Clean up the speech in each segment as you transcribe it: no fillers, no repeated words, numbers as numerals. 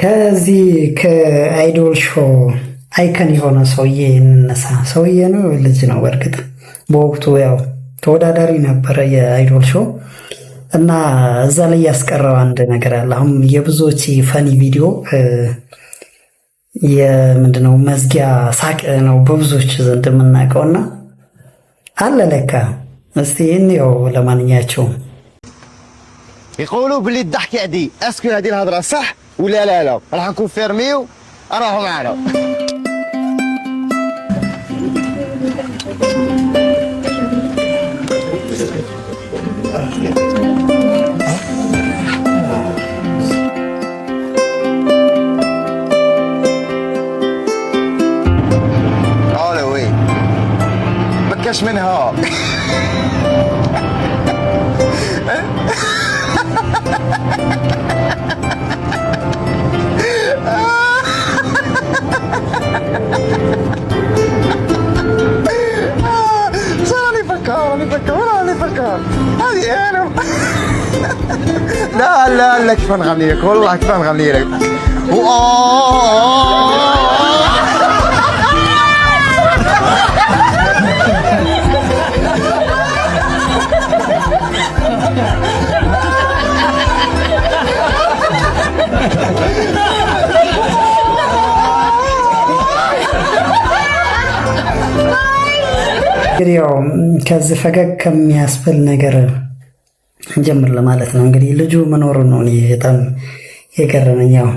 ከዚህ ከአይዶል ሾው አይከን የሆነ ሰውዬ እንነሳ። ሰውዬ ነው ልጅ ነው። በእርግጥ በወቅቱ ያው ተወዳዳሪ ነበረ የአይዶል ሾው እና እዛ ላይ ያስቀረው አንድ ነገር አለ። አሁን የብዙዎች ፈኒ ቪዲዮ የምንድነው መዝጊያ ሳቅ ነው በብዙዎች ዘንድ የምናውቀውና አለ ለካ። እስቲ እንየው ለማንኛቸውም يقولوا باللي الضحكة دي اسكو هذه الهضرة صح ولا لا راح نكون فيرميو راهو معنا قالوا وي بكش منها هذه انا لا كيف نغني لك والله كيف نغني لك እንግዲህ ያው ከዚህ ፈገግ ከሚያስብል ነገር እንጀምር ለማለት ነው። እንግዲህ ልጁ መኖሩ ነው እኔ በጣም የገረመኝ። ያው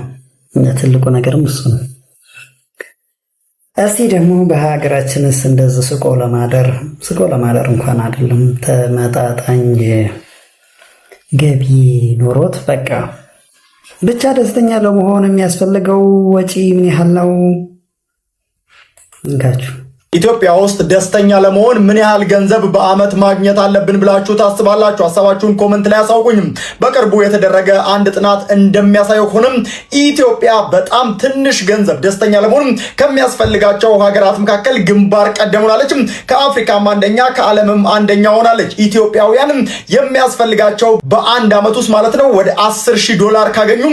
ትልቁ ነገርም እሱ ነው። እስቲ ደግሞ በሀገራችንስ እንደዚህ ስቆ ለማደር እንኳን አይደለም ተመጣጣኝ ገቢ ኖሮት በቃ ብቻ ደስተኛ ለመሆን የሚያስፈልገው ወጪ ምን ያህል ነው? እንጋችሁ ኢትዮጵያ ውስጥ ደስተኛ ለመሆን ምን ያህል ገንዘብ በአመት ማግኘት አለብን ብላችሁ ታስባላችሁ? ሐሳባችሁን ኮሜንት ላይ አሳውቁኝ። በቅርቡ የተደረገ አንድ ጥናት እንደሚያሳየው ከሆነም ኢትዮጵያ በጣም ትንሽ ገንዘብ ደስተኛ ለመሆን ከሚያስፈልጋቸው ሀገራት መካከል ግንባር ቀደም ሆናለች። ከአፍሪካም አንደኛ፣ ከዓለምም አንደኛ ሆናለች። ኢትዮጵያውያን የሚያስፈልጋቸው በአንድ አመት ውስጥ ማለት ነው ወደ $10,000 ካገኙ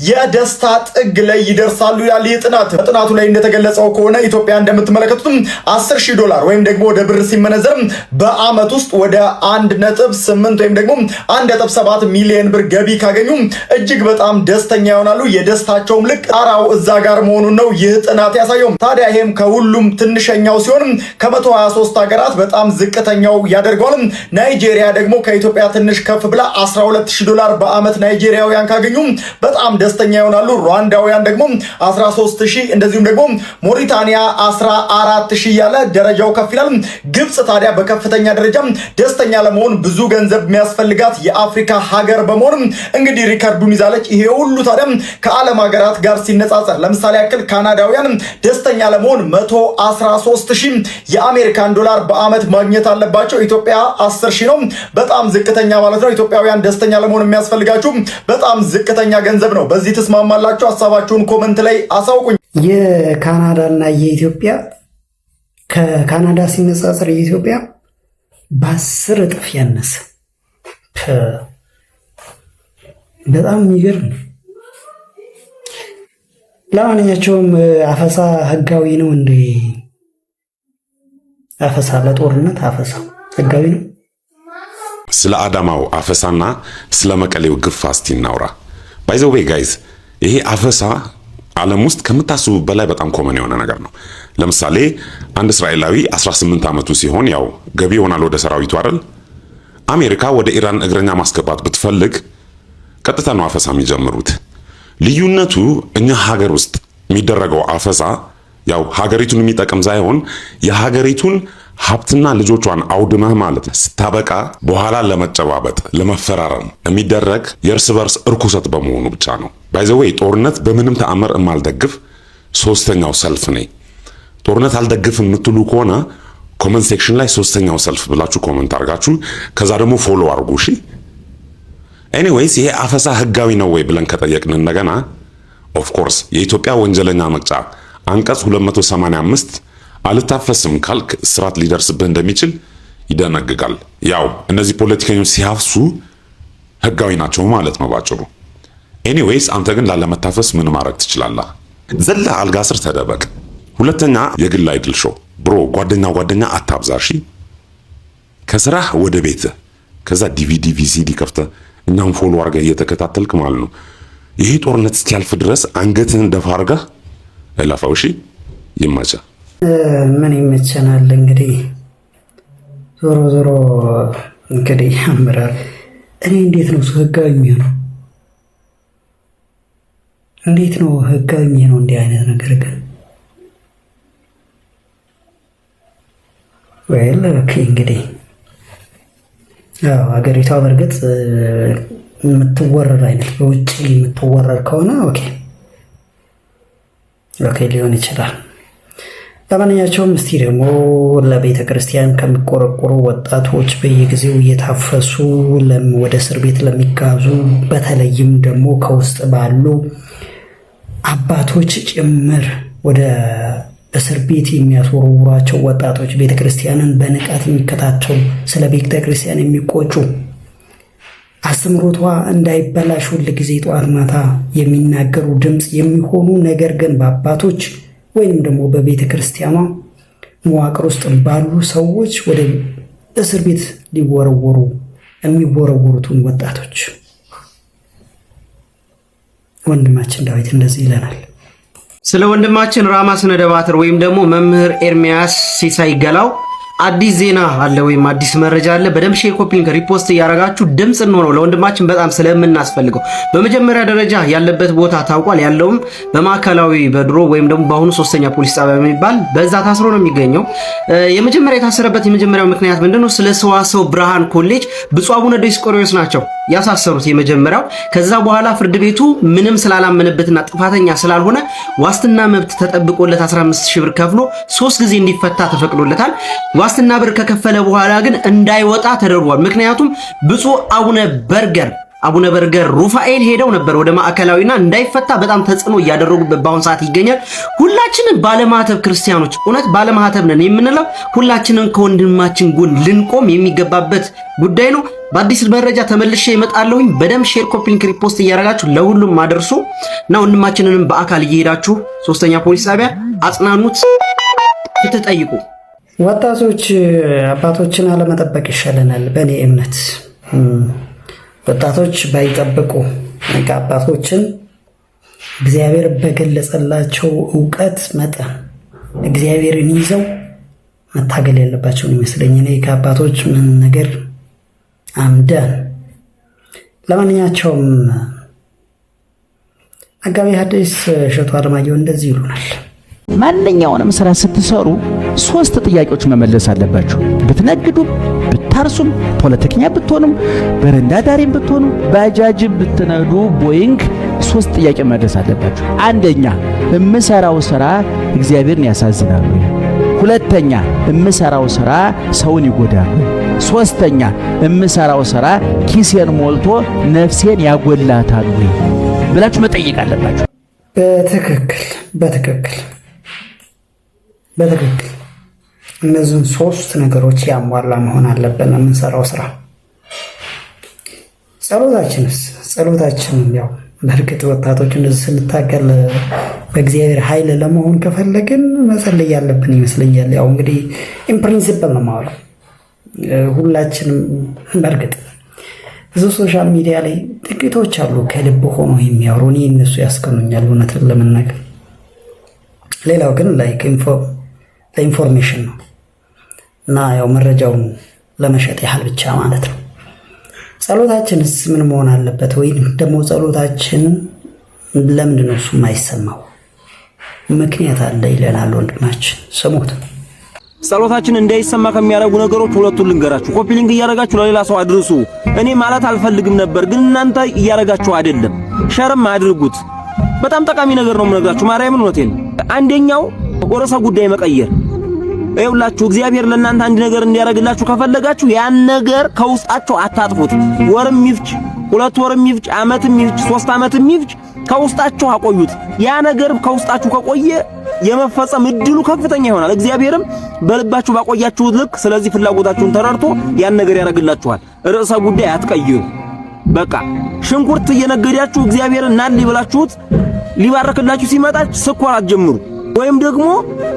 የደስታ ጥግ ላይ ይደርሳሉ ይላል ይህ ጥናት። በጥናቱ ላይ እንደተገለጸው ከሆነ ኢትዮጵያ እንደምትመለከቱት $10,000 ወይም ደግሞ ወደ ብር ሲመነዘር በአመት ውስጥ ወደ 1.8 ወይም ደግሞ 1.7 ሚሊዮን ብር ገቢ ካገኙ እጅግ በጣም ደስተኛ ይሆናሉ። የደስታቸውም ልክ ጣራው እዛ ጋር መሆኑን ነው ይህ ጥናት ያሳየው። ታዲያ ይሄም ከሁሉም ትንሸኛው ሲሆን ከ123 ሀገራት በጣም ዝቅተኛው ያደርገዋል። ናይጄሪያ ደግሞ ከኢትዮጵያ ትንሽ ከፍ ብላ $12,000 በአመት ናይጄሪያውያን ካገኙ በጣም ደስተኛ ይሆናሉ። ሩዋንዳውያን ደግሞ 13,000 እንደዚሁም ደግሞ ሞሪታኒያ 14,000 ያለ ደረጃው ከፍ ይላል። ግብጽ ታዲያ በከፍተኛ ደረጃ ደስተኛ ለመሆን ብዙ ገንዘብ የሚያስፈልጋት የአፍሪካ ሀገር በመሆን እንግዲህ ሪከርዱን ይዛለች። ይሄ ሁሉ ታዲያ ከዓለም ሀገራት ጋር ሲነጻጸር ለምሳሌ ያክል ካናዳውያን ደስተኛ ለመሆን 113,000 የአሜሪካን ዶላር በአመት ማግኘት አለባቸው። ኢትዮጵያ 10,000 ነው፣ በጣም ዝቅተኛ ማለት ነው። ኢትዮጵያውያን ደስተኛ ለመሆን የሚያስፈልጋችሁ በጣም ዝቅተኛ ገንዘብ ነው። በዚህ ተስማማላችሁ? ሐሳባችሁን ኮሜንት ላይ አሳውቁኝ። የካናዳና የኢትዮጵያ ከካናዳ ሲነጻጸር የኢትዮጵያ በ10 እጥፍ ያነሰ በጣም የሚገርም። ለማንኛቸውም አፈሳ ህጋዊ ነው እንዴ? አፈሳ ለጦርነት አፈሳ ህጋዊ ነው? ስለ አዳማው አፈሳና ስለ መቀሌው ግፍ እስቲ እናውራ። ባይ ዘ ዌይ ጋይዝ ይሄ አፈሳ ዓለም ውስጥ ከምታስቡ በላይ በጣም ኮመን የሆነ ነገር ነው። ለምሳሌ አንድ እስራኤላዊ 18 ዓመቱ ሲሆን ያው ገቢ ይሆናል ወደ ሰራዊቱ አይደል? አሜሪካ ወደ ኢራን እግረኛ ማስገባት ብትፈልግ ቀጥታ ነው አፈሳ የሚጀምሩት። ልዩነቱ እኛ ሀገር ውስጥ የሚደረገው አፈሳ ያው ሀገሪቱን የሚጠቅም ሳይሆን የሀገሪቱን ሀብትና ልጆቿን አውድመህ ማለት ስታበቃ በኋላ ለመጨባበጥ ለመፈራረም የሚደረግ የእርስ በርስ እርኩሰት በመሆኑ ብቻ ነው። ባይ ዘ ዌይ ጦርነት በምንም ተአምር የማልደግፍ ሶስተኛው ሰልፍ ነኝ። ጦርነት አልደግፍም የምትሉ ከሆነ ኮመንት ሴክሽን ላይ ሶስተኛው ሰልፍ ብላችሁ ኮመንት አድርጋችሁ ከዛ ደግሞ ፎሎ አድርጉ። እሺ ኤኒዌይስ ይሄ አፈሳ ህጋዊ ነው ወይ ብለን ከጠየቅን እንደገና ኦፍ ኮርስ የኢትዮጵያ ወንጀለኛ መቅጫ አንቀጽ 285 አልታፈስም ካልክ እስራት ሊደርስብህ እንደሚችል ይደነግጋል። ያው እነዚህ ፖለቲከኞች ሲያፍሱ ህጋዊ ናቸው ማለት ነው ባጭሩ። ኤኒዌይስ አንተ ግን ላለመታፈስ ምን ማድረግ ትችላለህ? ዘላ አልጋ ስር ተደበቅ። ሁለተኛ የግል አይድል ሾው ብሮ ጓደኛ አታብዛሺ። ከስራህ ወደ ቤትህ ከዛ ዲቪዲ ቪሲዲ ከፍተህ እኛም ፎሎ አድርገህ እየተከታተልክ ማለት ነው። ይሄ ጦርነት እስኪያልፍ ድረስ አንገትህን ደፋ አድርገህ እለፈው። እሺ ይመቻ። ምን ይመቸናል እንግዲህ ዞሮ እንግዲህ ያምራል። እኔ እንዴት ነው ህጋዊ የሚሆነው? እንዴት ነው ህጋዊ የሚሆነው እንዲህ አይነት ነገር ግን? ወይል ኦኬ እንግዲህ ያው ሀገሪቷ በእርግጥ የምትወረር አይነት በውጭ የምትወረር ከሆነ ኦኬ ሊሆን ይችላል። ለማንኛቸውም እስቲ ደግሞ ለቤተ ክርስቲያን ከሚቆረቆሩ ወጣቶች በየጊዜው እየታፈሱ ወደ እስር ቤት ለሚጋዙ በተለይም ደግሞ ከውስጥ ባሉ አባቶች ጭምር ወደ እስር ቤት የሚያስወርውሯቸው ወጣቶች ቤተ ክርስቲያንን በንቃት የሚከታተሉ ስለ ቤተ ክርስቲያን የሚቆጩ አስተምሮቷ እንዳይበላሽ ሁል ጊዜ ጠዋት ማታ የሚናገሩ ድምፅ የሚሆኑ ነገር ግን በአባቶች ወይንም ደግሞ በቤተ ክርስቲያኗ መዋቅር ውስጥ ባሉ ሰዎች ወደ እስር ቤት የሚወረወሩትን ወጣቶች ወንድማችን ዳዊት እንደዚህ ይለናል። ስለ ወንድማችን ራማ ስነደባትር ወይም ደግሞ መምህር ኤርሚያስ ሲሳይ ገላው አዲስ ዜና አለ ወይም አዲስ መረጃ አለ። በደምብ ሼር ኮፒንግ ሪፖስት እያረጋችሁ ድምጽ እንሆነው ለወንድማችን በጣም ስለምናስፈልገው። በመጀመሪያ ደረጃ ያለበት ቦታ ታውቋል። ያለውም በማዕከላዊ በድሮ ወይም ደግሞ በአሁኑ 3ኛ ፖሊስ ጣቢያ የሚባል በዛ ታስሮ ነው የሚገኘው። የመጀመሪያ የታሰረበት የመጀመሪያው ምክንያት ምንድነው? ስለ ሰዋሰው ብርሃን ኮሌጅ ብፁዕ አቡነ ዲዮስቆሮስ ናቸው ያሳሰሩት የመጀመሪያው። ከዛ በኋላ ፍርድ ቤቱ ምንም ስላላመነበትና ጥፋተኛ ስላልሆነ ዋስትና መብት ተጠብቆለት 15000 ብር ከፍሎ 3 ጊዜ እንዲፈታ ተፈቅዶለታል። ዋስትና ብር ከከፈለ በኋላ ግን እንዳይወጣ ተደርጓል። ምክንያቱም ብፁዕ አቡነ በርገር ሩፋኤል ሄደው ነበር ወደ ማዕከላዊና እንዳይፈታ በጣም ተጽዕኖ እያደረጉበት በአሁን ሰዓት ይገኛል። ሁላችንም ባለማህተብ ክርስቲያኖች እውነት ባለማህተብ ነን የምንለው ሁላችንን ከወንድማችን ጎን ልንቆም የሚገባበት ጉዳይ ነው። በአዲስ መረጃ ተመልሼ እመጣለሁኝ። በደም ሼር ኮፒ ሊንክ ሪፖስት እያደረጋችሁ ለሁሉም አድርሱ እና ወንድማችንንም በአካል እየሄዳችሁ 3ኛ ፖሊስ ጣቢያ አጽናኑት፣ ትጠይቁ። ወጣቶች አባቶችን አለመጠበቅ ይሻለናል። በእኔ እምነት ወጣቶች ባይጠብቁ አባቶችን እግዚአብሔር በገለጸላቸው ዕውቀት መጠን እግዚአብሔርን ይዘው መታገል ያለባቸውን ይመስለኝ። እኔ ከአባቶች ምን ነገር አምደን። ለማንኛቸውም መጋቤ ሐዲስ እሸቱ አለማየሁ እንደዚህ ይሉናል። ማንኛውንም ስራ ስትሰሩ 3 ጥያቄዎች መመለስ አለባችሁ። ብትነግዱም፣ ብታርሱም፣ ፖለቲከኛ ብትሆኑም፣ በረንዳ ዳሪም ብትሆኑ፣ ባጃጅም ብትነዱ፣ ቦይንግ 3 ጥያቄ መመለስ አለባችሁ። አንደኛ የምሰራው ስራ እግዚአብሔርን ያሳዝናል ወይ? ሁለተኛ የምሰራው ስራ ሰውን ይጎዳል ወይ? ሶስተኛ የምሰራው ስራ ኪሴን ሞልቶ ነፍሴን ያጎላታል ወይ ብላችሁ መጠየቅ አለባችሁ። በትክክል እነዚህን 3 ነገሮች ያሟላ መሆን አለብን የምንሰራው ስራ። ጸሎታችንም ያው በእርግጥ ወጣቶች እንደዚህ ስንታገል በእግዚአብሔር ኃይል ለመሆን ከፈለግን መጸለይ ያለብን ይመስለኛል። ያው እንግዲህ ኢን ፕሪንሲፕል ነው የማወራው። ሁላችንም በእርግጥ ብዙ ሶሻል ሚዲያ ላይ ጥቂቶች አሉ ከልብ ሆኖ የሚያወሩ፣ እኔ እነሱ ያስቀኑኛል እውነትን ለመናገር። ሌላው ግን ለኢንፎርሜሽን ነው እና ያው መረጃውን ለመሸጥ ያህል ብቻ ማለት ነው። ጸሎታችንስ ምን መሆን አለበት? ወይም ደግሞ ጸሎታችን ለምንድን ነው እሱ የማይሰማው? ምክንያት አለ ይለናል ወንድማችን። ስሙት። ጸሎታችን እንዳይሰማ ከሚያደርጉ ነገሮች ሁለቱን ልንገራችሁ። ኮፒ ሊንክ እያደረጋችሁ ለሌላ ሰው አድርሱ። እኔ ማለት አልፈልግም ነበር፣ ግን እናንተ እያደረጋችሁ አይደለም። ሸርም አድርጉት። በጣም ጠቃሚ ነገር ነው የምነግራችሁ። ማርያምን እውነቴን። አንደኛው ርዕሰ ጉዳይ መቀየር። ይኸውላችሁ እግዚአብሔር ለእናንተ አንድ ነገር እንዲያደርግላችሁ ከፈለጋችሁ ያን ነገር ከውስጣችሁ አታጥፉት። ወርም ይፍጅ፣ 2 ወርም ይፍጅ፣ ዓመትም ይፍጅ፣ 3 ዓመትም ይፍጅ፣ ከውስጣችሁ አቆዩት። ያ ነገር ከውስጣችሁ ከቆየ የመፈጸም እድሉ ከፍተኛ ይሆናል። እግዚአብሔርም በልባችሁ ባቆያችሁት ልክ ስለዚህ ፍላጎታችሁን ተረድቶ ያን ነገር ያደርግላችኋል። ርዕሰ ጉዳይ አትቀይሩ። በቃ ሽንኩርት እየነገዳችሁ እግዚአብሔርን ናል ይብላችሁት ሊባርክላችሁ ሲመጣ ስኳር አትጀምሩ። ወይም ደግሞ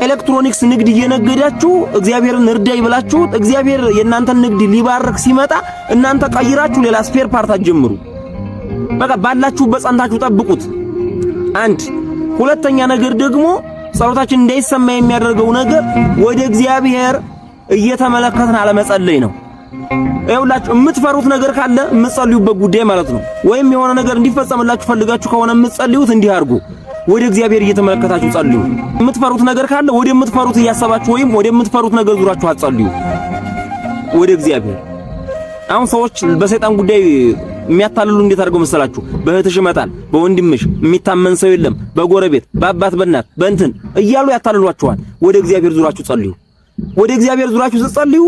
ኤሌክትሮኒክስ ንግድ እየነገዳችሁ እግዚአብሔርን እርዳይ ብላችሁ እግዚአብሔር የእናንተን ንግድ ሊባርክ ሲመጣ እናንተ ቀይራችሁ ሌላ ስፔር ፓርት አትጀምሩ። በቃ ባላችሁ በጸንታችሁ ጠብቁት። አንድ ሁለተኛ ነገር ደግሞ ጸሎታችን እንዳይሰማ የሚያደርገው ነገር ወደ እግዚአብሔር እየተመለከትን አለመጸለይ ነው። ይኸውላችሁ የምትፈሩት ነገር ካለ የምትጸልዩበት ጉዳይ ማለት ነው። ወይም የሆነ ነገር እንዲፈጸምላችሁ ፈልጋችሁ ከሆነ የምትጸልዩት እንዲህ አድርጉ፣ ወደ እግዚአብሔር እየተመለከታችሁ ጸልዩ። የምትፈሩት ነገር ካለ ወደ የምትፈሩት እያሰባችሁ ወይም ወደ የምትፈሩት ነገር ዙራችሁ አትጸልዩ፣ ወደ እግዚአብሔር። አሁን ሰዎች በሰይጣን ጉዳይ የሚያታልሉ እንዴት አድርገው መሰላችሁ? በእህትሽ ይመጣል፣ በወንድምሽ የሚታመን ሰው የለም፣ በጎረቤት በአባት በእናት በእንትን እያሉ ያታልሏችኋል። ወደ እግዚአብሔር ዙራችሁ ጸልዩ። ወደ እግዚአብሔር ዙራችሁ ስትጸልዩ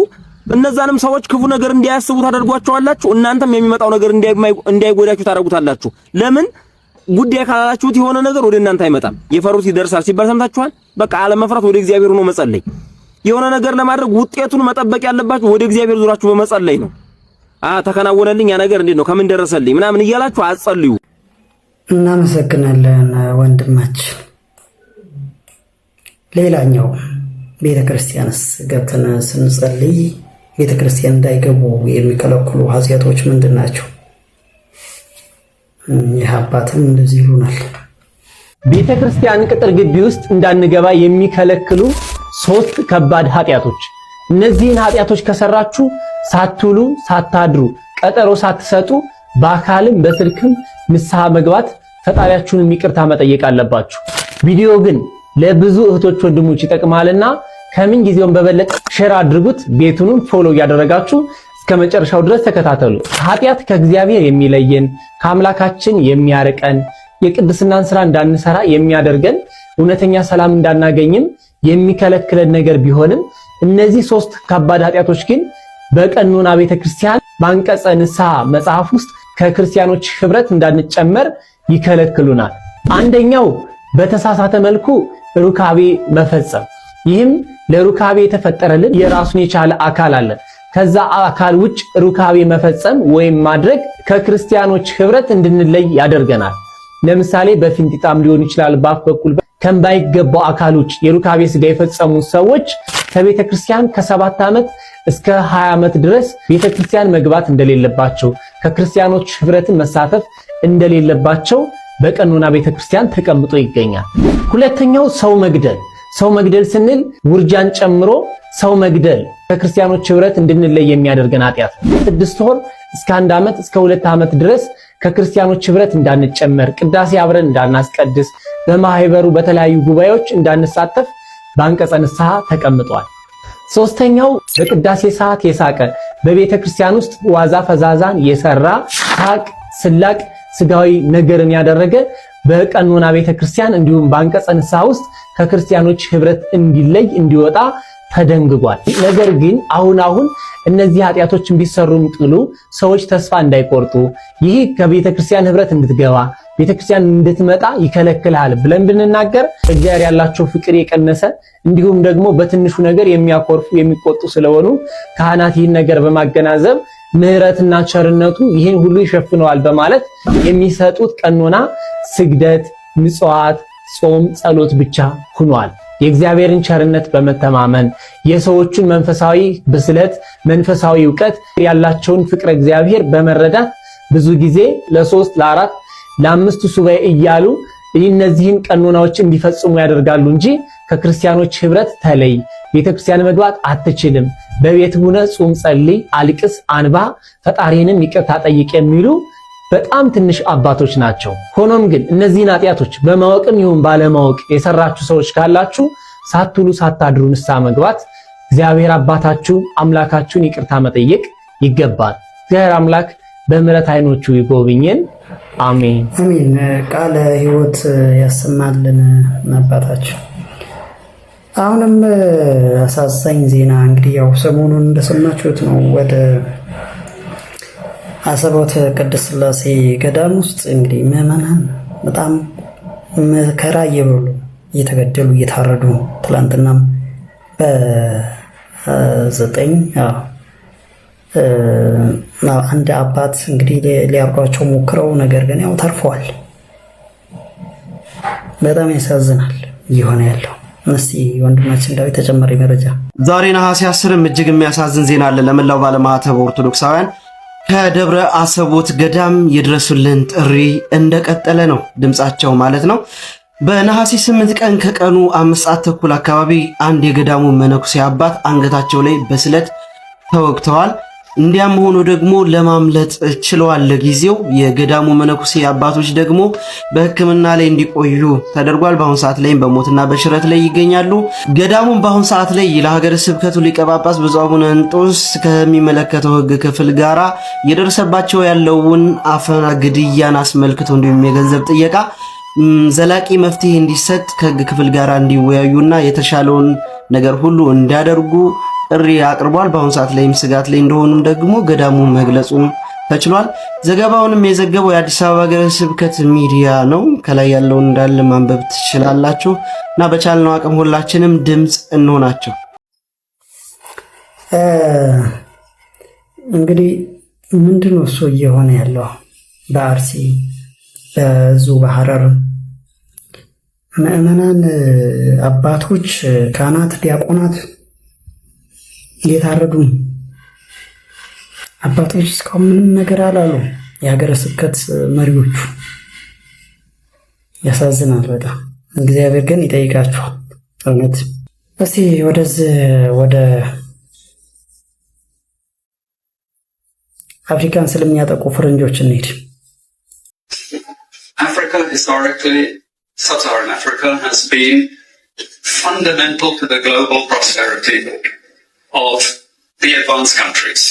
እነዛንም ሰዎች ክፉ ነገር እንዲያስቡ ታደርጓቸዋላችሁ። እናንተም የሚመጣው ነገር እንዳይጎዳችሁ ታደርጉታላችሁ። ለምን ጉዳይ ካላላችሁት የሆነ ነገር ወደ እናንተ አይመጣም። የፈሩት ይደርሳል ሲባል ሰምታችኋል። በቃ አለመፍራት ወደ እግዚአብሔር ሆኖ መጸለይ። የሆነ ነገር ለማድረግ ውጤቱን መጠበቅ ያለባችሁ ወደ እግዚአብሔር ዙራችሁ በመጸለይ ነው። ተከናወነልኝ ያ ነገር እንዴት ነው ከምን ደረሰልኝ ምናምን እያላችሁ አጸልዩ። እናመሰግናለን ወንድማችን። ሌላኛው ቤተክርስቲያንስ ገብተን ስንጸልይ ቤተክርስቲያን እንዳይገቡ የሚከለክሉ ኃጢአቶች ምንድን ናቸው? ይህ አባትም እንደዚህ ይሉናል። ቤተክርስቲያን ቅጥር ግቢ ውስጥ እንዳንገባ የሚከለክሉ 3 ከባድ ኃጢአቶች። እነዚህን ኃጢአቶች ከሰራችሁ ሳትውሉ ሳታድሩ ቀጠሮ ሳትሰጡ በአካልም በስልክም ንስሐ መግባት ፈጣሪያችሁን ይቅርታ መጠየቅ አለባችሁ። ቪዲዮ ግን ለብዙ እህቶች ወንድሞች ይጠቅማልና ከምን ጊዜውም በበለጠ ሼር አድርጉት። ቤቱንም ፎሎ እያደረጋችሁ እስከ መጨረሻው ድረስ ተከታተሉ። ኃጢአት ከእግዚአብሔር የሚለየን ከአምላካችን የሚያርቀን የቅድስናን ስራ እንዳንሰራ የሚያደርገን እውነተኛ ሰላም እንዳናገኝም የሚከለክለን ነገር ቢሆንም እነዚህ 3 ከባድ ኃጢአቶች ግን በቀኖና ቤተክርስቲያን በአንቀጸ ንስሐ መጽሐፍ ውስጥ ከክርስቲያኖች ህብረት እንዳንጨመር ይከለክሉናል። አንደኛው በተሳሳተ መልኩ ሩካቤ መፈጸም። ይህም ለሩካቤ የተፈጠረልን የራሱን የቻለ አካል አለ። ከዛ አካል ውጭ ሩካቤ መፈጸም ወይም ማድረግ ከክርስቲያኖች ህብረት እንድንለይ ያደርገናል። ለምሳሌ በፊንጢጣም ሊሆን ይችላል። በአፍ በኩል ከማይገባው አካል ውጭ የሩካቤ ስጋ የፈጸሙ ሰዎች ከቤተ ክርስቲያን ከ7 ዓመት እስከ 20 ዓመት ድረስ ቤተ ክርስቲያን መግባት እንደሌለባቸው፣ ከክርስቲያኖች ህብረትን መሳተፍ እንደሌለባቸው በቀኖና ቤተ ክርስቲያን ተቀምጦ ይገኛል። ሁለተኛው ሰው መግደል። ሰው መግደል ስንል ውርጃን ጨምሮ ሰው መግደል ከክርስቲያኖች ህብረት እንድንለይ የሚያደርገን ኃጢአት። 6 ወር እስከ 1 ዓመት እስከ 2 ዓመት ድረስ ከክርስቲያኖች ህብረት እንዳንጨመር፣ ቅዳሴ አብረን እንዳናስቀድስ፣ በማህበሩ በተለያዩ ጉባኤዎች እንዳንሳተፍ በአንቀጸ ንስሐ ተቀምጧል። ሶስተኛው በቅዳሴ ሰዓት የሳቀ በቤተ ክርስቲያን ውስጥ ዋዛ ፈዛዛን የሰራ ሳቅ፣ ስላቅ፣ ስጋዊ ነገርን ያደረገ በቀኖና ቤተ ክርስቲያን እንዲሁም በአንቀጸ ንስሐ ውስጥ ከክርስቲያኖች ህብረት እንዲለይ እንዲወጣ ተደንግጓል። ነገር ግን አሁን እነዚህ ኃጢአቶችን ቢሰሩም ቅሉ ሰዎች ተስፋ እንዳይቆርጡ ይህ ከቤተ ክርስቲያን ህብረት እንድትገባ ቤተ ክርስቲያን እንድትመጣ ይከለክላል ብለን ብንናገር እግዚአብሔር ያላቸው ፍቅር የቀነሰ እንዲሁም ደግሞ በትንሹ ነገር የሚያኮርፉ የሚቆጡ ስለሆኑ ካህናት ይህን ነገር በማገናዘብ ምህረትና ቸርነቱ ይህን ሁሉ ይሸፍነዋል በማለት የሚሰጡት ቀኖና ስግደት፣ ምጽዋት፣ ጾም፣ ጸሎት ብቻ ሆኗል። የእግዚአብሔርን ቸርነት በመተማመን የሰዎችን መንፈሳዊ ብስለት፣ መንፈሳዊ ዕውቀት ያላቸውን ፍቅረ እግዚአብሔር በመረዳት ብዙ ጊዜ ለ3 ለ4 ለ5 ሱባኤ እያሉ እነዚህን ቀኖናዎች እንዲፈጽሙ ያደርጋሉ እንጂ ከክርስቲያኖች ህብረት ተለይ፣ ቤተክርስቲያን መግባት አትችልም፣ በቤት ሆነ ጾም፣ ጸልይ፣ አልቅስ፣ አንባ፣ ፈጣሪንም ይቅርታ ጠይቅ የሚሉ በጣም ትንሽ አባቶች ናቸው። ሆኖም ግን እነዚህን ኃጢአቶች በማወቅም ይሁን ባለማወቅ የሰራችሁ ሰዎች ካላችሁ ሳትውሉ ሳታድሩ ንስሐ መግባት፣ እግዚአብሔር አባታችሁ አምላካችሁን ይቅርታ መጠየቅ ይገባል። እግዚአብሔር አምላክ በምሕረት አይኖቹ ይጎብኝን። አሜን አሜን። ቃለ ሕይወት ያሰማልን አባታችን። አሁንም አሳዛኝ ዜና እንግዲህ ያው ሰሞኑን እንደሰማችሁት ነው። ወደ አሰቦት ቅድስት ሥላሴ ገዳም ውስጥ እንግዲህ ምዕመናን በጣም መከራ እየበሉ እየተገደሉ እየታረዱ ትላንትናም በ9 አንድ አባት እንግዲህ ሊያርዷቸው ሞክረው፣ ነገር ግን ያው ተርፈዋል። በጣም ያሳዝናል እየሆነ ያለው። እስቲ ወንድማችን ዳዊት ተጨማሪ መረጃ። ዛሬ ነሐሴ 10 እጅግ የሚያሳዝን ዜና አለ ለመላው ባለማዕተብ ኦርቶዶክሳውያን። ከደብረ አሰቦት ገዳም የድረሱልን ጥሪ እንደቀጠለ ነው፣ ድምጻቸው ማለት ነው። በነሐሴ 8 ቀን ከቀኑ 5 ሰዓት ተኩል አካባቢ አንድ የገዳሙ መነኩሴ አባት አንገታቸው ላይ በስለት ተወግተዋል። እንዲያም ሆኖ ደግሞ ለማምለጥ ችለዋል። ለጊዜው የገዳሙ መነኩሴ አባቶች ደግሞ በሕክምና ላይ እንዲቆዩ ተደርጓል። በአሁን ሰዓት ላይም በሞትና በሽረት ላይ ይገኛሉ። ገዳሙም በአሁን ሰዓት ላይ ለሀገረ ስብከቱ ሊቀ ጳጳስ ብፁዕ አቡነ እንጦንስ ከሚመለከተው ሕግ ክፍል ጋራ የደረሰባቸው ያለውን አፈና፣ ግድያን አስመልክቶ እንዲሁም የገንዘብ ጥየቃ ዘላቂ መፍትሄ እንዲሰጥ ከሕግ ክፍል ጋራ እንዲወያዩና የተሻለውን ነገር ሁሉ እንዲያደርጉ ጥሪ አቅርቧል። በአሁኑ ሰዓት ላይም ስጋት ላይ እንደሆኑም ደግሞ ገዳሙ መግለጹም ተችሏል። ዘገባውንም የዘገበው የአዲስ አበባ ሀገረ ስብከት ሚዲያ ነው። ከላይ ያለውን እንዳለ ማንበብ ትችላላችሁ እና በቻልነው አቅም ሁላችንም ድምፅ እንሆናቸው። እንግዲህ ምንድነው እሱ እየሆነ ያለው በአርሲ በዙ በሐረር ምዕመናን አባቶች፣ ካህናት፣ ዲያቆናት እየታረዱ አባቶች እስካሁን ምንም ነገር አላሉ። የሀገረ ስብከት መሪዎቹ ያሳዝናል በጣም። እግዚአብሔር ግን ይጠይቃቸዋል እውነት። እስቲ ወደ አፍሪካን ስለሚያጠቁ ፈረንጆች እንሂድ። Africa, historically, sub-Saharan Africa has been fundamental to the global prosperity of the advanced countries.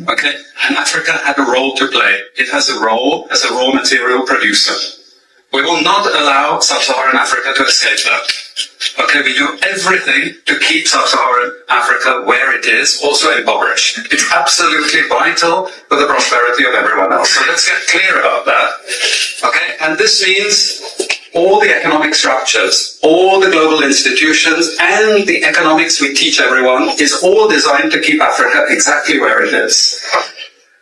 Okay? And Africa had a role to play. It has a role as a raw material producer. We will not allow sub-Saharan Africa to escape that. Okay, we do everything to keep sub-Saharan Africa where it is, also impoverished. It's absolutely vital for the prosperity of everyone else. So let's get clear about that. Okay, and this means all the economic structures, all the global institutions, and the economics we teach everyone is all designed to keep Africa exactly where it is.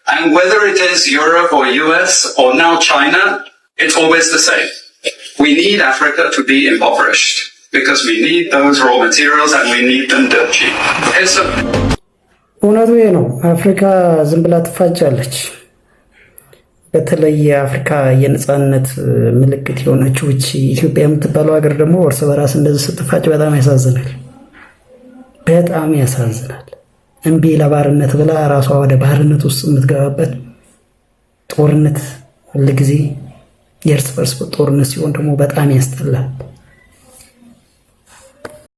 And whether it is Europe or US or now China, it's always the same. We need Africa to be impoverished because we need those raw materials and we need them dirt cheap. Okay, so እውነቱ ነው። አፍሪካ ዝም ብላ ትፋጃለች። በተለይ የአፍሪካ የነጻነት ምልክት የሆነችው ኢትዮጵያ የምትባለው ሀገር ደግሞ እርስ በራስ እንደዚህ ስትፋጭ በጣም ያሳዝናል። በጣም ያሳዝናል። እምቢ ለባርነት ብላ ራሷ ወደ ባርነት ውስጥ የምትገባበት ጦርነት ሁልጊዜ የእርስ በርስ ጦርነት ሲሆን ደግሞ በጣም ያስጠላል።